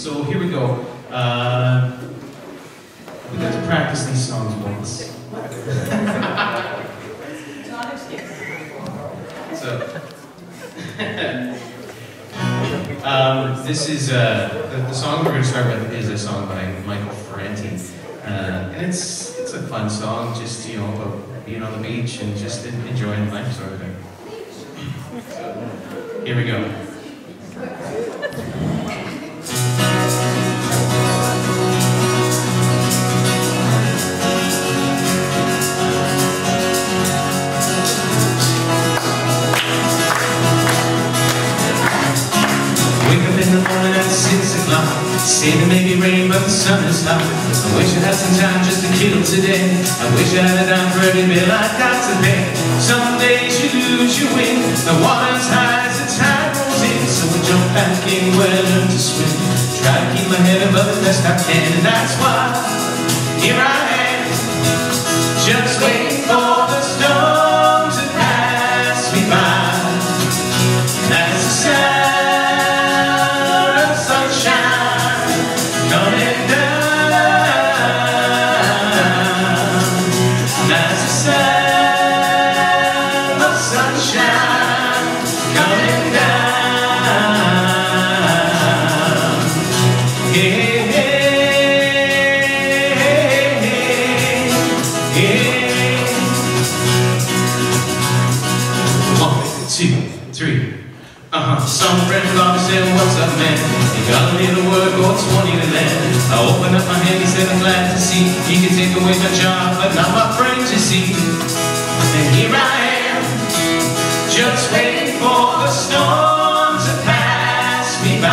So here we go. We got to practice these songs once. This is the song we're going to start with is a song by Michael Franti, and it's a fun song, just about being on the beach and just enjoying life, sort of thing. So, here we go. Say it may be rain, but the sun is hot. I wish I had some time just to kill today. I wish I had a dime for every bill I got to pay. Some days you lose, you win. The water's high as the tide rolls in. So I jump back in where I learned to swim. Try to keep my head above the best I can. And that's why here I am, just waiting for the storm to pass me by. That's the sound of sunshine coming down. That's the sound of sunshine coming down. Yeah, yeah, yeah. 1, 2, 3. Some friend called me said, what's up, man? You got a little word, go 20 to land. I opened up my hand, he said, I'm glad to see you can take away my job, but not my friends, you see. And here I am, just waiting for the storm to pass me by.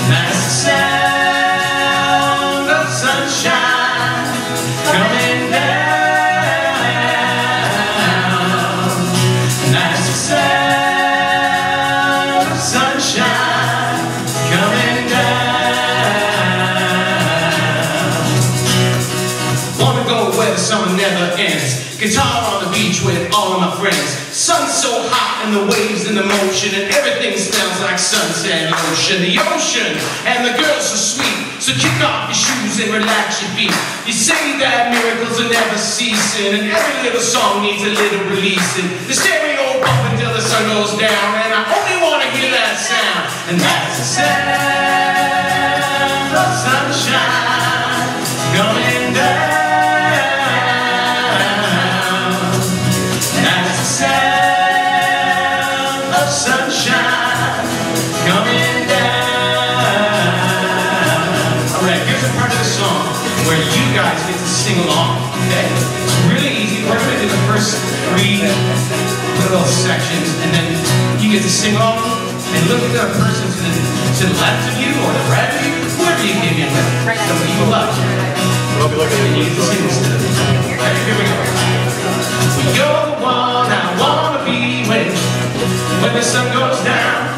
And that's the sound of sunshine coming down. And that's the sound sunshine coming down. Wanna go where the summer never ends. Guitar on the beach with all of my friends. Sun's so hot and the waves in the motion, and everything smells like sunset lotion. The ocean and the girls are sweet, so kick off your shoes and relax your feet. You say that miracles are never ceasing, and every little song needs a little releasing. The stereo bump until the sun goes down, and I only want to hear that sound. And that's the sound of sunshine coming down. That's the sound of sunshine coming down. Alright, here's a part of the song where you guys get to sing along, okay? It's really easy. We're going to do the first 3 little sections, and then you get to sing along and look at the person to the left of you or the right of you, whoever you came in with, somebody you love. I'll be looking at you get to sing this to them. Alright, here we go. You're the one I want to be with when the sun goes down.